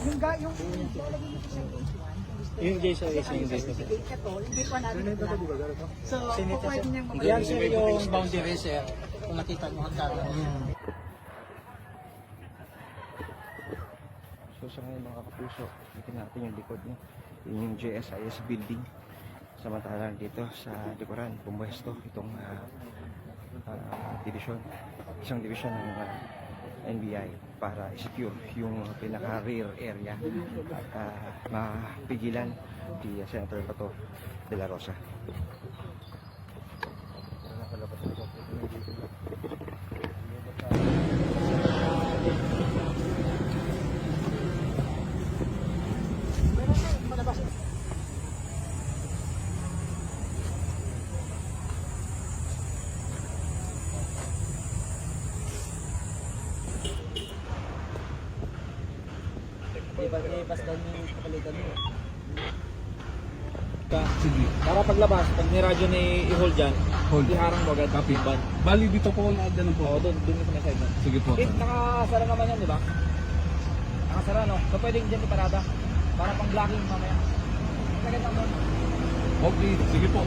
Yung lalagay mo sa gate 1. Yung J sa yung gate na Gate ka to, gate 1 natin ito lang. So, pwede niyang yan sir yung boundary sir. Kung nakita mo hanggang. So sa ngayon mga kapuso, ito natin yung likod niya. Yun yung JSIS building. Samantalang dito sa likuran, pumwesto itong division. Isang division ng NBI para i-secure yung pinaka-rear area at mapigilan di Senator Bato de la Rosa. Ipas daw yung kapalitan mo. Sige. Para paglabas, pag may radyo na i-hold dyan, iharang mo agad kapit ban. Bali dito po na dyan po. Oo, doon yung pinaside mo. Sige po. Nakasara naman yan, di ba? Nakasara, no? So pwedeng dyan iparada. Para pang blocking mamaya. Naganda mo. Okay, sige po.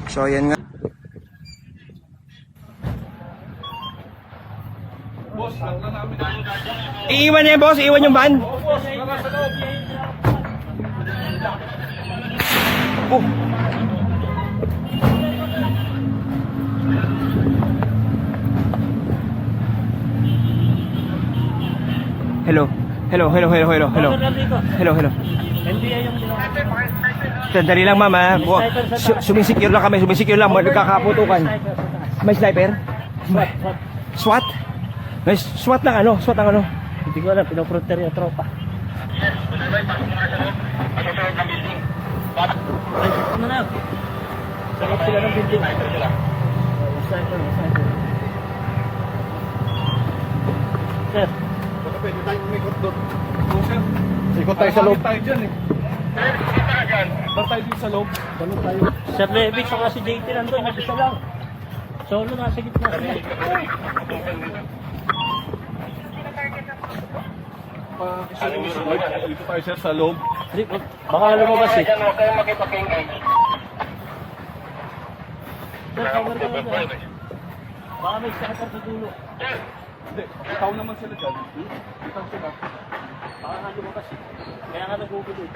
So yan nga. Boss, lang na namin ang Iiwan niya boss, iiwan yung van. Oh. Hello. Hello. Sandali lang mama. Sumisecure lang kami, magkakaputukan. May sniper? SWAT? May SWAT ng ano? Hindi ko alam, pinoproter yung tropa. Ay, ano na? Sarap sila ng building. Sniper. Sir. Baka pwede tayo umikot doon. Oo, sir. Ikot tayo sa loob. Tayo dyan eh. Basta tayo dito sa loob. Ganun tayo. Sir Levic, saka si JT nandun, mag-isa lang. Solo nasa gitna sila. Dito tayo sir sa loob. Baka lumabas eh. Sir, cover ka lang sir. Baka may sniper sa dulo. Hindi, ikaw naman sila dyan. Ikaw sila. Baka nga lumabas eh. Kaya nga nagugulo eh.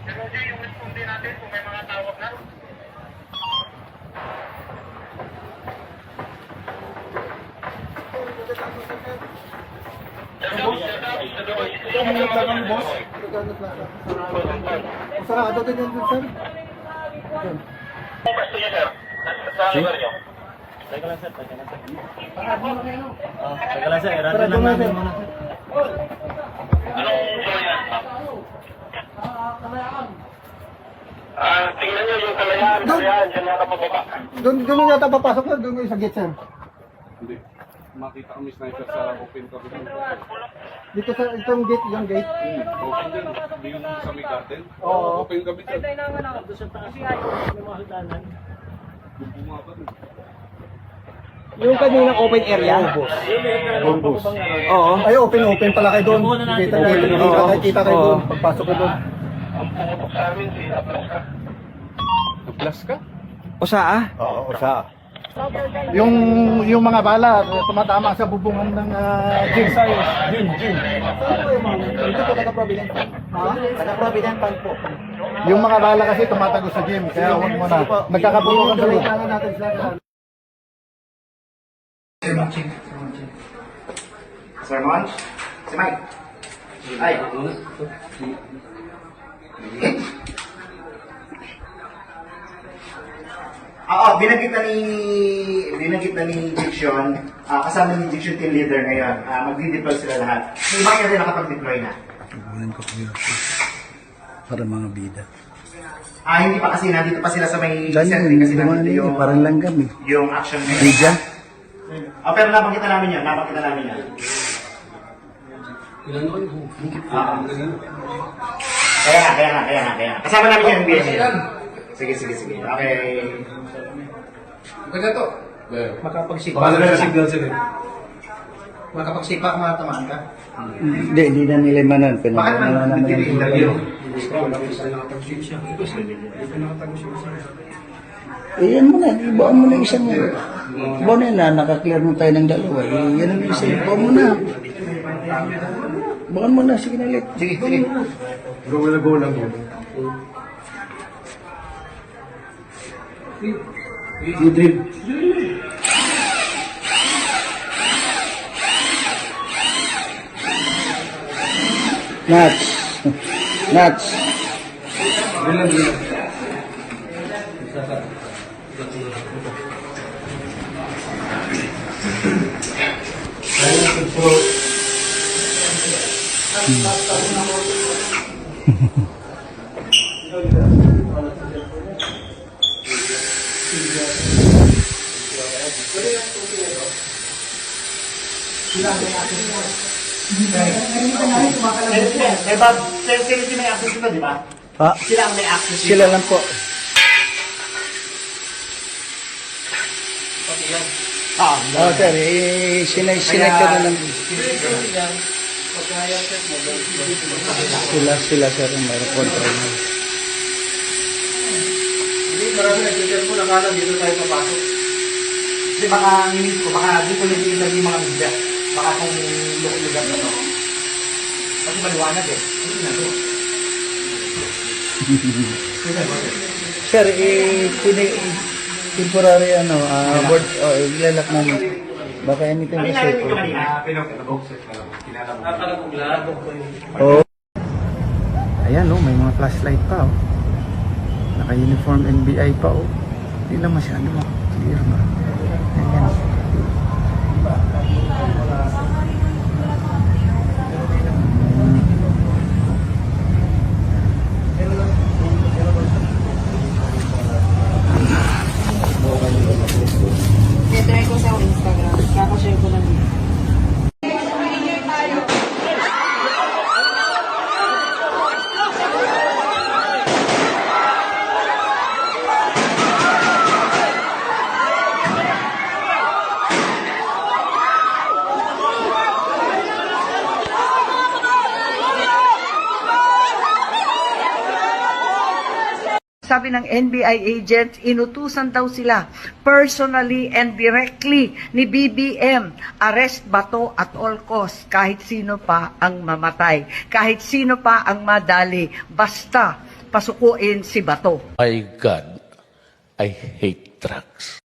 Pero yung responde natin kung may mga tawag na. Boss. Sarado din yan sir. Gusto niyo, sir? Sa lugar niyo? Teka lang sir. Teka lang sir, irado lang namin muna sir. Anong story na? Tingnan niyo yung kalayaan, dyan nakapababa. Doon yata papasok na, doon sa gate sir. Hindi. Makita kami sniper sa open corridor. Dito sa itong gate, yung gate. Open din. Hindi yung sa may garden. Oo. Open kami dyan. Doon sa taas. May mga hagdanan. Bumaba din. Yung kaninang open area. Bombos. Oo. Ay, open pala kayo doon. Muna natin. Kita kayo doon. Pagpasok ko doon. Sa amin, si Aplaska. Nag-plus ka? O saa? Oo, sa. Yung mga bala tumatama sa bubungan ng gym. Gym. Ito po taga-Provident Fund. Ha? Taga-Provident Fund po. Yung mga bala kasi tumatago sa gym, kaya huwag mo na. Nagkakabunukan sa loob. Natin sila. Sir Monch? Si Mike? Ay. Oo, binanggit na ni Diction, kasama ni Diction team leader ngayon. Magdi-deploy sila lahat. May ibang area nakapag-deploy na. Ibunan ko kayo para mga bida. Hindi pa kasi nandito pa sila sa may Dahil sentry kasi nandito yung yung, parang langgam eh. yung action ngayon. Bida? Pero nabanggit na namin yan. Kaya nga. Kasama namin yung BNA. Sige. Okay. Kaya to. Makapagsipa sila. Makapagsipa kung matamaan ka. Hindi na nila manan. Bakit naman nag-interview? Yan mo na, ibaan mo na isang ibaan mo na, nakaklear mo tayo ng dalawa. Yan ang isa, ibaan mo na. Ibaan mo na, sige na ulit. Sige. Go lang. Nuts. Sila may access ito, di ba? Ha? Sila ang may access ito. Sila lang po. Oh, sir, sinay ka na ng... Sila, sir, ang mayroon control. Hindi, marami nag-telephone, nakala dito tayo papasok. Kasi baka ang inis ko, baka dito nag-interview yung mga media. Baka kung lugar na to. Kasi maliwanag eh. Hindi na to. Sir, temporary board, ilalak namin. Baka anything Kami is narinig safe. ko kanina. Oh. Ayan oh, may mga flashlight pa oh. Naka-uniform NBI pa oh. Hindi lang masyado clear ba. Ayan. Try ko sa Instagram. Kakashare ko lang dito. Sabi ng NBI agent, inutusan daw sila personally and directly ni BBM. Arrest Bato at all costs, kahit sino pa ang mamatay, kahit sino pa ang madali, basta pasukuin si Bato. My God, I hate drugs.